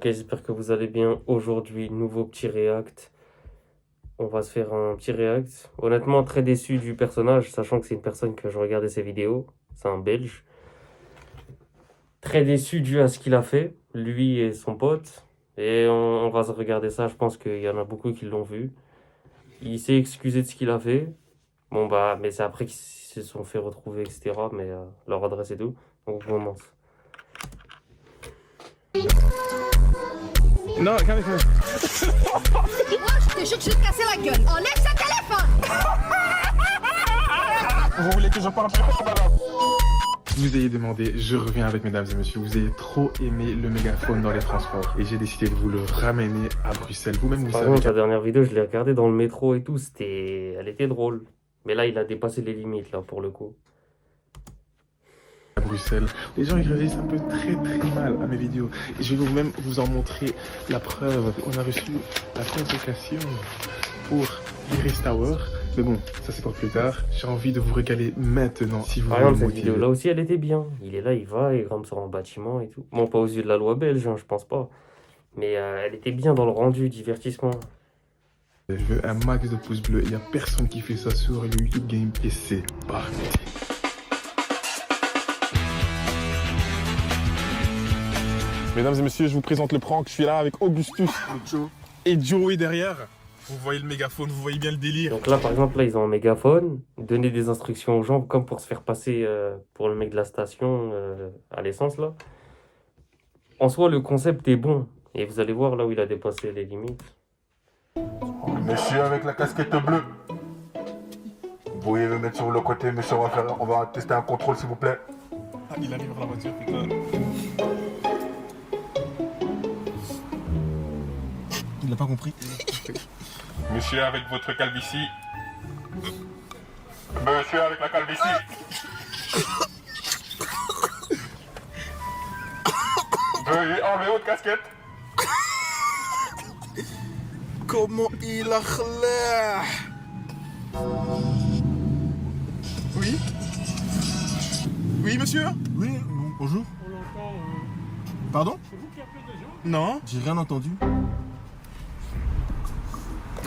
Ok, j'espère que vous allez bien. Aujourd'hui, nouveau petit react. On va se faire un petit react. Honnêtement, très déçu du personnage, sachant que c'est une personne que je regardais ses vidéos. C'est un Belge. Très déçu dû à ce qu'il a fait, lui et son pote. Et on va se regarder ça. Je pense qu'il y en a beaucoup qui l'ont vu. Il s'est excusé de ce qu'il a fait. Bon, bah, mais c'est après qu'ils se sont fait retrouver, etc. Mais leur adresse et tout. Donc, on commence. Non, calme, calme. Moi, je te jure que je vais te casser la gueule. Enlève ce téléphone. Vous voulez que je parle plus madame? Vous ayez demandé, je reviens avec mesdames et messieurs, vous avez trop aimé le mégaphone dans les transports et j'ai décidé de vous le ramener à Bruxelles. Vous-même vous Par savez contre, la dernière vidéo, je l'ai regardée dans le métro et tout. Elle était drôle. Mais là, il a dépassé les limites, là, pour le coup. à Bruxelles, les gens ils réagissent un peu très mal à mes vidéos. Et je vais même vous en montrer la preuve. On a reçu la convocation pour Iris Tower. Mais bon, ça c'est pour plus tard. J'ai envie de vous régaler maintenant si vous Par voulez exemple, me cette motiver. vidéo-là aussi, elle était bien. Il est là, il va, il grimpe sur un bâtiment et tout. Bon, pas aux yeux de la loi belge, hein, je pense pas. Mais elle était bien dans le rendu, divertissement. Je veux un max de pouces bleus. Il n'y a personne qui fait ça sur le YouTube Game et c'est parti. Mesdames et messieurs, je vous présente le prank. Je suis là avec Augustus et Joey derrière. Vous voyez le mégaphone, vous voyez bien le délire. Donc là, par exemple, là, ils ont un mégaphone. Donner des instructions aux gens, comme pour se faire passer pour le mec de la station à l'essence, là. En soi, le concept est bon. Et vous allez voir là où il a dépassé les limites. Monsieur avec la casquette bleue. Vous pouvez le mettre sur le côté, monsieur, on va tester un contrôle s'il vous plaît. Ah, il arrive dans la voiture, putain. Il n'a pas compris. Monsieur avec votre calvitie. Monsieur avec la calvitie. Veuillez enlever votre casquette. Comment il a l'air? Oui? Oui, monsieur? Oui, bonjour. Pardon? Non. J'ai rien entendu.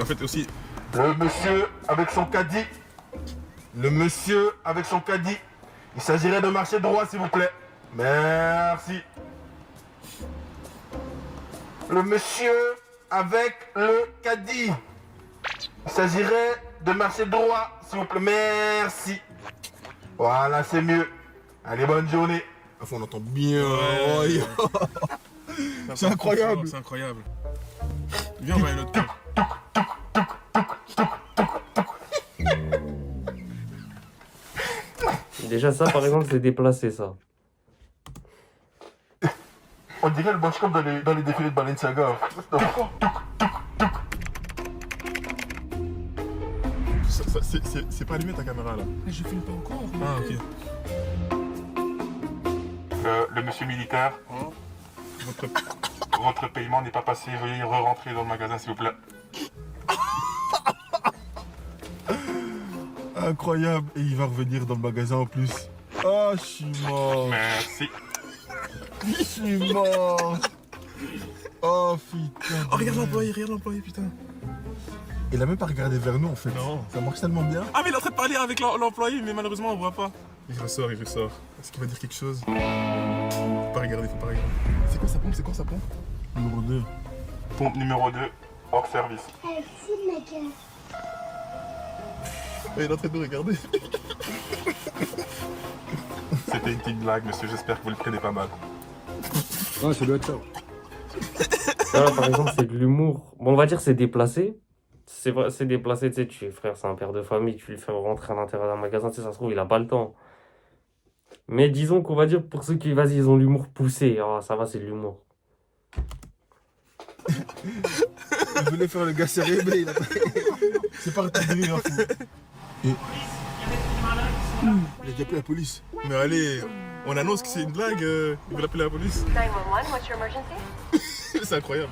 En fait, aussi, Le monsieur avec son caddie. Le monsieur avec son caddie. Il s'agirait de marcher droit s'il vous plaît. Merci. Le monsieur avec le caddie. Il s'agirait de marcher droit s'il vous plaît. Merci. Voilà, c'est mieux. Allez, bonne journée. Enfin, on entend bien. Ouais. C'est incroyable. C'est incroyable. Viens, on va à une autre part. Déjà, ça, par exemple, c'est déplacé, ça. On dirait le match comme dans les défilés de Balenciaga. C'est pas allumé ta caméra là. Mais je filme pas encore. Ah, ok. Le monsieur militaire, Votre... votre paiement n'est pas passé. Veuillez re-rentrer dans le magasin s'il vous plaît. Incroyable. Et il va revenir dans le magasin en plus. Ah, je suis mort. Merci. Je suis mort. Oh, putain. Oh, regarde l'employé, putain. Il a même pas regardé vers nous en fait. Non. Ça marche tellement bien. Ah, mais il est en train de parler avec l'employé, mais malheureusement, on voit pas. Il ressort. Est-ce qu'il va dire quelque chose? Faut pas regarder. C'est quoi sa pompe? Numéro 2. Pompe numéro 2, hors service. Il est en train de nous regarder. C'était une petite blague, monsieur. J'espère que vous le prenez pas mal. Ah, ça doit être ça. Ça, là, par exemple, c'est de l'humour. Bon, on va dire c'est déplacé. C'est vrai, c'est déplacé, tu sais, frère, c'est un père de famille, tu le fais rentrer à l'intérieur d'un magasin, tu sais, ça se trouve, il a pas le temps. Mais disons qu'on va dire pour ceux qui, vas-y, ils ont l'humour poussé. Ah, ça va, c'est de l'humour. Il voulait faire le gars sérieux, mais il a pas. C'est parti de lui, hein, fou. Et... Il a déjà appelé la police. Mais allez, on annonce que c'est une blague. Il veut appeler la police. 911, what's your emergency? C'est incroyable.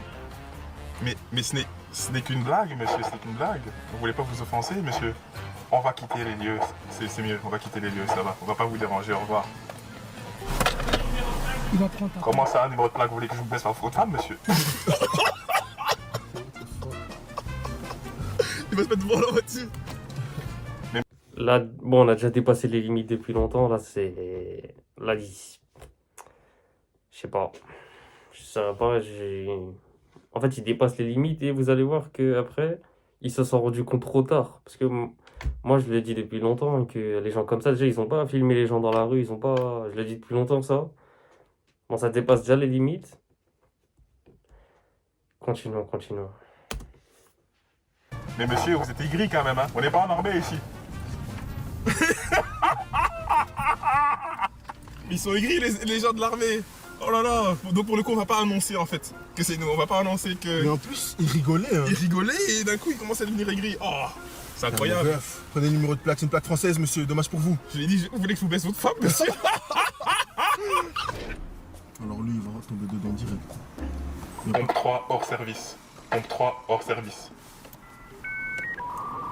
Mais ce n'est qu'une blague, monsieur, c'est qu'une blague. Vous voulez pas vous offenser, monsieur? On va quitter les lieux. C'est mieux, on va quitter les lieux, ça va. On va pas vous déranger, au revoir. Il va prendre ta Comment ça, numéro de plaque, vous voulez que je vous baisse votre femme, monsieur? Il va se mettre devant la voiture. Là, bon, on a déjà dépassé les limites depuis longtemps. Là, c'est. Là, je sais pas. Je sais pas. En fait, il dépasse les limites et vous allez voir qu'après, ils se sont rendus compte trop tard. Parce que moi, je le dis depuis longtemps hein, que les gens comme ça, déjà, ils ont pas filmé les gens dans la rue. Ils ont pas. Je le dis depuis longtemps, ça. Bon, ça dépasse déjà les limites. Continuons, continuons. Mais monsieur, vous êtes aigri quand même, hein. On n'est pas en armée ici. Ils sont aigris les gens de l'armée. Oh là là. Donc pour le coup on va pas annoncer en fait que c'est nous. On va pas annoncer que... Mais en plus, il rigolait. Hein. Il rigolait et d'un coup il commence à devenir aigri. Oh, c'est incroyable. Bref, prenez le numéro de plaque, c'est une plaque française monsieur, dommage pour vous. Je lui ai dit, vous voulez que je vous baisse votre femme, monsieur? Alors lui, il va tomber dedans direct. Pompe 3 hors service. Pompe 3 hors service.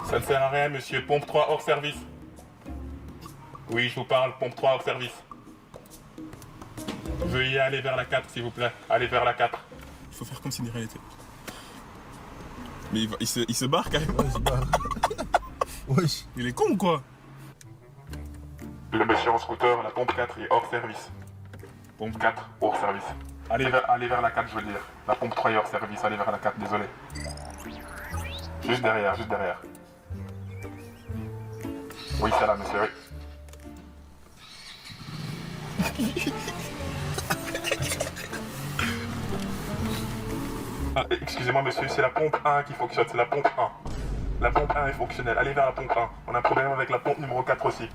Ça ne sert à rien, monsieur. Pompe 3 hors service. Oui, je vous parle. Pompe 3 hors service. Veuillez aller vers la 4, s'il vous plaît. Allez vers la 4. Il faut faire comme si de rien n'était. Mais il se barre quand même. Ouais, il se barre. Wesh. Il est con ou quoi? Le monsieur en scooter, la pompe 4 est hors service. Pompe 4 hors service. Allez vers la 4, je veux dire. La pompe 3 est hors service. Allez vers la 4, désolé. Juste derrière, juste derrière. Oui, c'est là, monsieur, oui. Ah, excusez-moi, monsieur, c'est la pompe 1 qui fonctionne, c'est la pompe 1. La pompe 1 est fonctionnelle, allez vers la pompe 1. On a un problème avec la pompe numéro 4 aussi.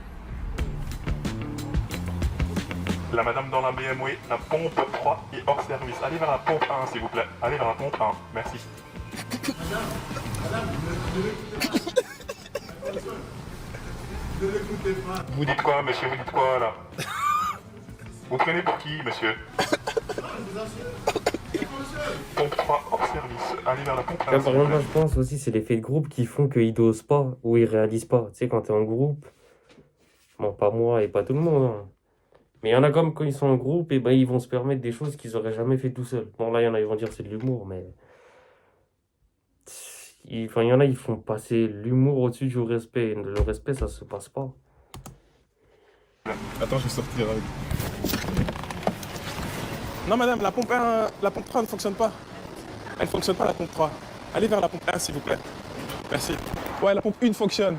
La madame dans la BMW, la pompe 3 est hors service. Allez vers la pompe 1, s'il vous plaît. Allez vers la pompe 1, merci. Vous dites quoi, monsieur? Vous dites quoi, là? Vous prenez pour qui, monsieur? Pompe 3 hors service. Allez vers la pompe 1. Là, par exemple, moi, je pense aussi c'est l'effet de groupe qui font qu'ils dosent pas ou ils réalisent pas. Tu sais, quand t'es en groupe, bon, pas moi et pas tout le monde, hein. Mais il y en a comme quand ils sont en groupe, et ben ils vont se permettre des choses qu'ils auraient jamais fait tout seuls. Bon, là, il y en a, ils vont dire c'est de l'humour, mais. Enfin, il y en a, ils font passer l'humour au-dessus du respect. Le respect, ça se passe pas. Attends, je vais sortir avec. Non madame, la pompe 3 ne fonctionne pas. Elle ne fonctionne pas la pompe 3. Allez vers la pompe 1 s'il vous plaît. Merci. Ouais, la pompe 1 fonctionne.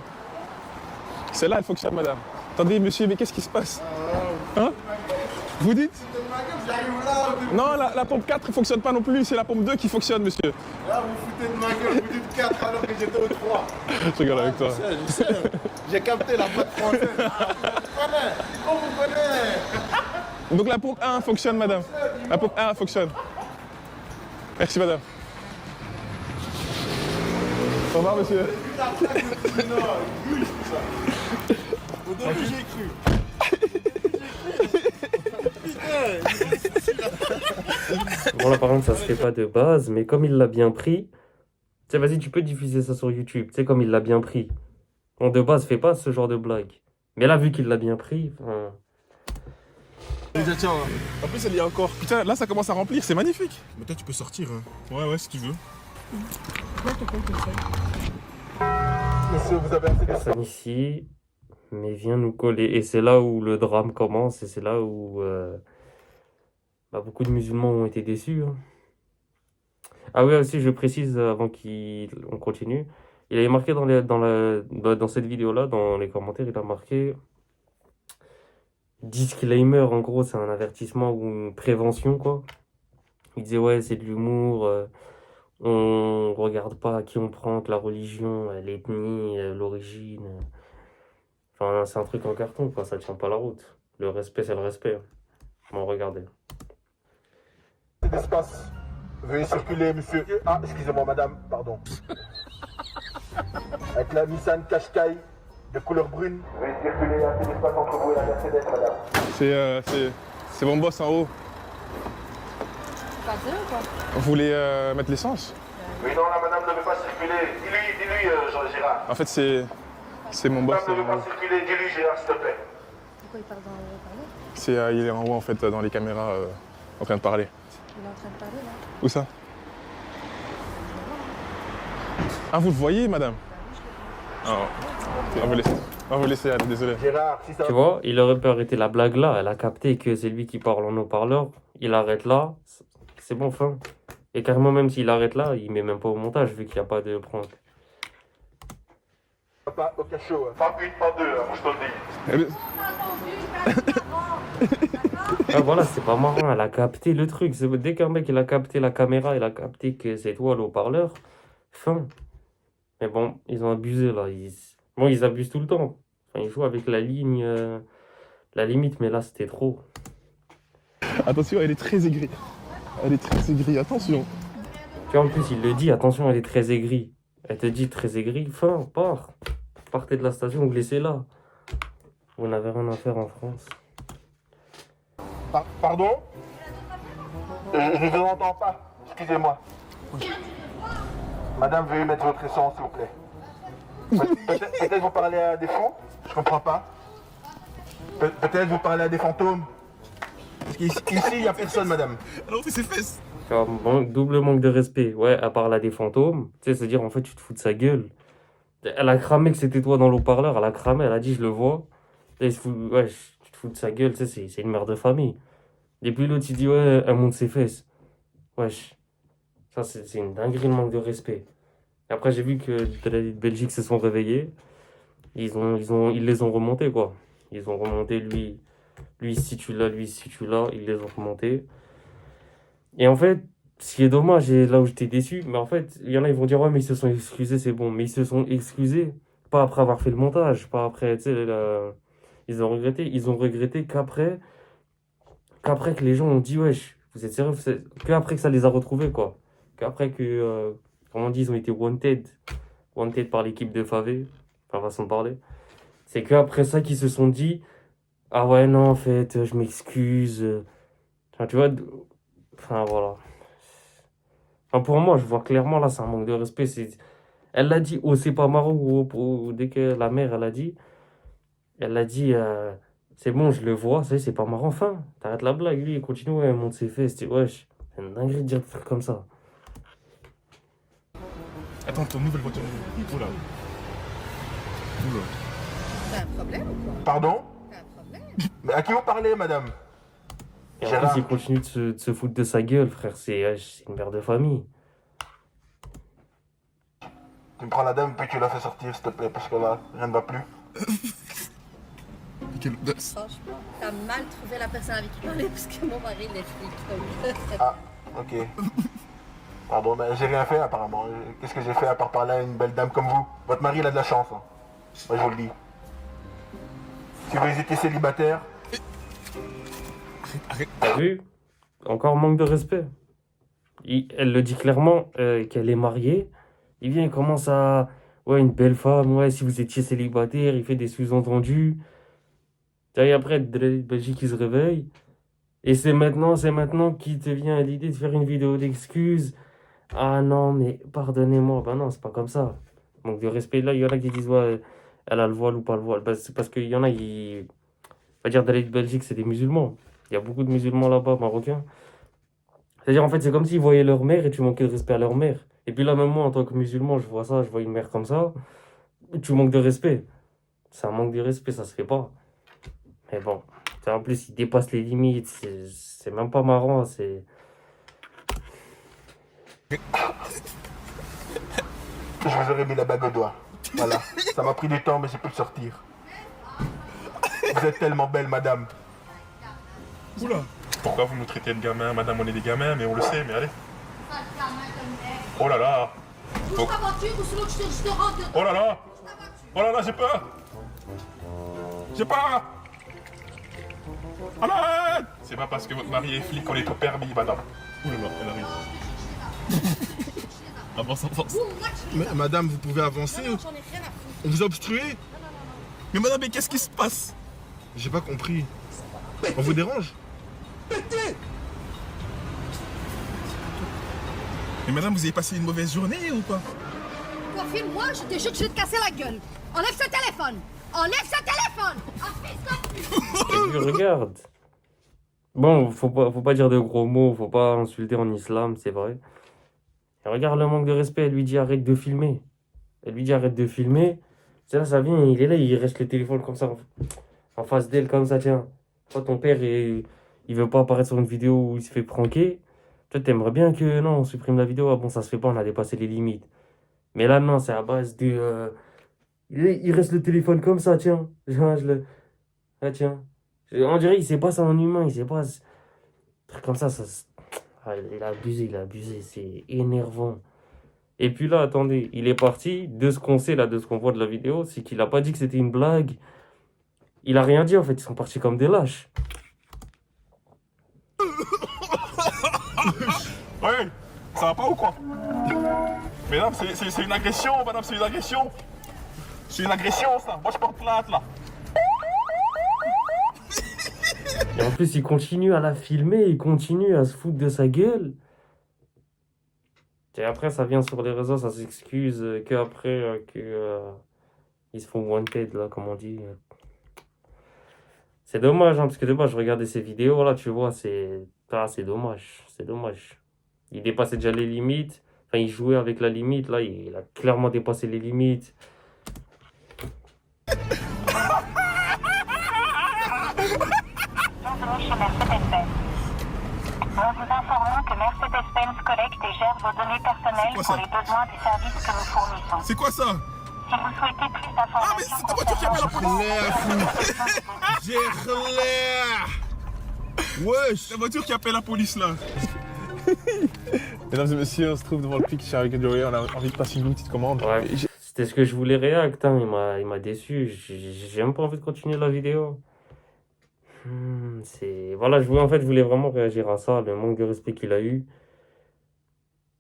Celle-là, elle fonctionne madame. Attendez monsieur, mais qu'est-ce qui se passe? Hein? Vous dites? Non, la pompe 4 ne fonctionne pas non plus, c'est la pompe 2 qui fonctionne monsieur. Là, vous foutez de ma gueule, vous dites 4 alors que j'étais au 3. Je rigole avec toi. Je sais. J'ai capté la boîte française. On vous connaît. Donc la pompe 1 fonctionne madame. La pompe 1 fonctionne. Merci madame. Au revoir monsieur. Au début, j'ai cru. Bon, là, par contre, ça se fait pas de base, mais comme il l'a bien pris, tu sais, vas-y, tu peux diffuser ça sur YouTube, tu sais, comme il l'a bien pris. On de base, fait pas ce genre de blague. Mais là, vu qu'il l'a bien pris, enfin. Tiens, en plus elle y a encore. Putain, là ça commence à remplir, c'est magnifique. Mais toi, tu peux sortir. Hein. Ouais, si tu veux. Monsieur, vous avez assez Personne ici, mais vient nous coller. Et c'est là où le drame commence, et c'est là où beaucoup de musulmans ont été déçus, hein. Ah oui, aussi, je précise avant qu'on continue, il avait marqué dans cette vidéo-là, dans les commentaires, il a marqué disclaimer, en gros, c'est un avertissement ou une prévention, quoi. Il disait, ouais, c'est de l'humour, on regarde pas à qui on prend, que la religion, l'ethnie, l'origine. Enfin, c'est un truc en carton, quoi, ça tient pas la route. Le respect, c'est le respect. Bon, regardez. d'espace. Veuillez circuler, monsieur. Ah, excusez-moi, madame, pardon. Avec la Nissan Qashqai de couleur brune. Veuillez circuler, il y a assez d'espace entre vous et la Mercedes, madame. C'est mon boss en haut. Pas dire ou quoi? Vous voulez mettre l'essence? Oui, non, la madame ne veut pas circuler. Dis-lui, Gérard. En fait, c'est mon boss. Madame ne veut pas circuler. Dis-lui, Gérard, s'il te plaît. Pourquoi il parle dans le parler? Il est en haut en fait dans les caméras en train de parler. Il est en train de parler là. Où ça? Ah, vous le voyez, madame? Ah, on va vous laisser aller, désolé. Gérard, si ça Tu vois, il aurait pu arrêter la blague là. Elle a capté que c'est lui qui parle en haut-parleur. Il arrête là. C'est bon, fin. Et carrément, même s'il arrête là, il met même pas au montage vu qu'il n'y a pas de prank. va pas au cachot. Pas une, pas deux, je te le dis. Ah voilà, c'est pas marrant. Elle a capté le truc. Dès qu'un mec il a capté la caméra, il a capté que c'est toi le haut-parleur. Fin. Mais bon, ils ont abusé là. Bon, ils abusent tout le temps. Enfin, ils jouent avec la ligne, la limite, mais là c'était trop. Attention, elle est très aigrie. Elle est très aigrie, attention. Tu vois, en plus, il le dit, attention, elle est très aigrie. Elle te dit très aigrie, fin, part. Partez de la station ou laissez-la. Vous n'avez rien à faire en France. Pardon? Je ne vous entends pas. Excusez-moi. Madame, veuillez mettre votre essence, s'il vous plaît. Peut-être vous parlez à des fous? Je comprends pas. Peut-être vous parlez à des fantômes? Parce qu'ici, il n'y a personne, madame. Alors, c'est ses fesses. Tu vois, double manque de respect. Ouais, à part là des fantômes, tu sais, c'est-à-dire, en fait, tu te fous de sa gueule. Elle a cramé que c'était toi dans l'haut-parleur, elle a cramé, elle a dit, je le vois. Et ouais, tu te fous de sa gueule, tu sais, c'est une mère de famille. Et puis l'autre, il dit, ouais, elle monte ses fesses. Wesh. Ça, c'est une dinguerie, le manque de respect. Et après, j'ai vu que de Belgique se sont réveillés. Ils les ont remontés, quoi. Ils ont remonté, lui, si tu l'as, lui, si tu l'as, ils les ont remontés. Et en fait, ce qui est dommage, et là où j'étais déçu, mais en fait, il y en a, ils vont dire, ouais, mais ils se sont excusés, c'est bon. Mais ils se sont excusés, pas après avoir fait le montage, pas après, tu sais, ils ont regretté qu'après que les gens ont dit, wesh, vous êtes sérieux, qu'après que ça les a retrouvés, quoi. Qu'après que, comment on dit, ils ont été wanted par l'équipe de Favé, enfin, façon de parler. C'est qu'après ça qu'ils se sont dit, ah ouais, non, en fait, je m'excuse. Enfin, tu vois, enfin, voilà. Enfin, pour moi, je vois clairement, là, c'est un manque de respect. Elle l'a dit, oh, c'est pas marrant, ou dès que la mère, elle a dit, c'est bon, je le vois, c'est pas marrant, fin. T'arrêtes la blague, lui, il continue, ouais, elle monte ses fesses, wesh. C'est une dinguerie de dire des trucs comme ça. Attends, ton nouvelle voiture. Oula. Oula. T'as un problème ou quoi? Pardon? T'as un problème? Mais à qui vous parlez, madame? Et en Gérard. plus, il continue de se foutre de sa gueule, frère. C'est une mère de famille. Tu me prends la dame, puis tu la fais sortir, s'il te plaît, parce que là, rien ne va plus. Quelle audace. Franchement, t'as mal trouvé la personne avec qui parler parce que mon mari l'explique. Ah, ok. Pardon, mais j'ai rien fait apparemment. Qu'est-ce que j'ai fait à part parler à une belle dame comme vous? Votre mari, il a de la chance. Hein. Moi, je vous le dis. Si vous étiez célibataire, T'as vu? Encore manque de respect. Elle le dit clairement qu'elle est mariée. Il vient, il commence à... Ouais, une belle femme, ouais, si vous étiez célibataire, il fait des sous-entendus. Et après, de Belgique, il se réveille. Et c'est maintenant qu'il te vient à l'idée de faire une vidéo d'excuses. Ah non, mais pardonnez-moi. Ben non, c'est pas comme ça. Manque de respect. Là, il y en a qui disent, ouais, elle a le voile ou pas le voile. Ben, c'est parce qu'il y en a qui... On va dire, d'aller de Belgique, c'est des musulmans. Il y a beaucoup de musulmans là-bas, marocains. C'est-à-dire, en fait, c'est comme s'ils voyaient leur mère et tu manquais de respect à leur mère. Et puis là, même moi, en tant que musulman, je vois ça, je vois une mère comme ça. Tu manques de respect. C'est un manque de respect, ça se fait pas. Mais bon, en plus, il dépasse les limites. C'est même pas marrant, c'est... je vous aurais mis la bague au doigt. Voilà. Ça m'a pris du temps, mais j'ai pu le sortir. Vous êtes tellement belle, madame. Oula. Pourquoi vous nous traitez de gamins? Madame, on est des gamins, mais on le sait, mais allez. Oh là là. Bouge ta voiture ou sinon je te rentre dedans. Oh là là. Oh là là, j'ai peur. J'ai peur. Arrête. C'est pas parce que votre mari est flic qu'on est au permis, madame. Ouh là là, elle arrive. Avance, avance. Mais, madame, vous pouvez avancer? J'en ai rien à foutre. On vous a obstrué? Mais madame, mais qu'est-ce qui se passe? J'ai pas compris. On vous dérange? Mais madame, vous avez passé une mauvaise journée ou quoi? Toi, filme-moi, je te jure que je vais te casser la gueule. Enlève ce téléphone. Enlève ce téléphone. Ah, fils de pute. Et puis, regarde. Bon, faut pas dire de gros mots, faut pas insulter en islam, c'est vrai. Et regarde le manque de respect, elle lui dit arrête de filmer. Elle lui dit arrête de filmer. C'est là, ça vient, il est là, il reste le téléphone comme ça, en face d'elle, comme ça, tiens. Toi, ton père, il veut pas apparaître sur une vidéo où il se fait pranker. Toi, t'aimerais bien que, non, on supprime la vidéo. Ah bon, ça se fait pas, on a dépassé les limites. Mais là, non, c'est à base de. Il reste le téléphone comme ça, tiens. Ah, tiens. On dirait, il sait pas ça en humain, il sait pas. Truc comme ça. Ah, il a abusé, c'est énervant. Et puis là, attendez, il est parti, de ce qu'on sait là, de ce qu'on voit de la vidéo, c'est qu'il a pas dit que c'était une blague. Il a rien dit en fait, ils sont partis comme des lâches. Ouais, ça va pas ou quoi? Mesdames, c'est une agression, madame, c'est une agression. C'est une agression, ça. Moi, je porte plainte, là. Et en plus, il continue à la filmer, il continue à se foutre de sa gueule. Et après, ça vient sur les réseaux, ça s'excuse que après ils se font wanted, là, comme on dit. C'est dommage, hein, parce que de base, je regardais ces vidéos, là, tu vois, c'est dommage, c'est dommage. Il dépassait déjà les limites, enfin, il jouait avec la limite, là, il a clairement dépassé les limites. Bienvenue chez Mercedes-Benz. Nous vous informons que Mercedes-Benz collecte et gère vos données personnelles pour les besoins du service que nous fournissons. C'est quoi ça? Si vous souhaitez plus Ah, mais d'informations c'est ta voiture qui appelle la police! J'ai Wesh! La voiture qui appelle la police là! Mesdames et messieurs, on se trouve devant le pic chez Harry Dury. On a envie de passer une petite commande. Ouais, c'était ce que je voulais réact, hein, il m'a déçu, j'ai même pas envie de continuer la vidéo. Voilà, je voulais vraiment réagir à ça, le manque de respect qu'il a eu.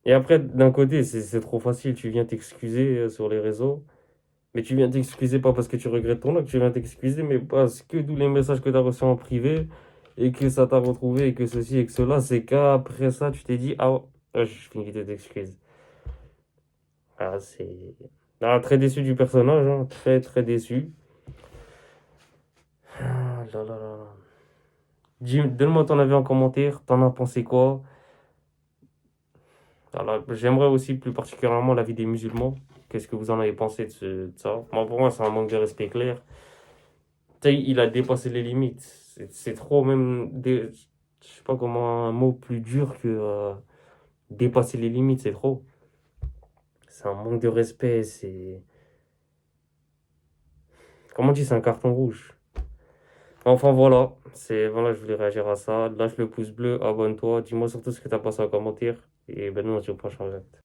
Et après, d'un côté, c'est trop facile, tu viens t'excuser sur les réseaux. Mais tu viens t'excuser pas parce que tu regrettes ton acte, tu viens t'excuser, mais parce que tous les messages que tu as reçus en privé et que ça t'a retrouvé et que ceci et que cela, c'est qu'après ça, tu t'es dit, ah, je finis de t'excuser. Ah, c'est. Ah, très déçu du personnage, hein, très très déçu. Ah là là là. Donne-moi ton avis en commentaire, t'en as pensé quoi? Alors, j'aimerais aussi plus particulièrement l'avis des musulmans. Qu'est-ce que vous en avez pensé de ça? Moi, pour moi, c'est un manque de respect clair. Tu sais, il a dépassé les limites. C'est trop, même. Je sais pas comment un mot plus dur que dépasser les limites, c'est trop. C'est un manque de respect. C'est. Comment on dit, c'est un carton rouge. Enfin voilà, voilà, je voulais réagir à ça. Lâche le pouce bleu, abonne-toi, dis-moi surtout ce que tu as pensé en commentaire. Et ben nous, on se dit au prochain react.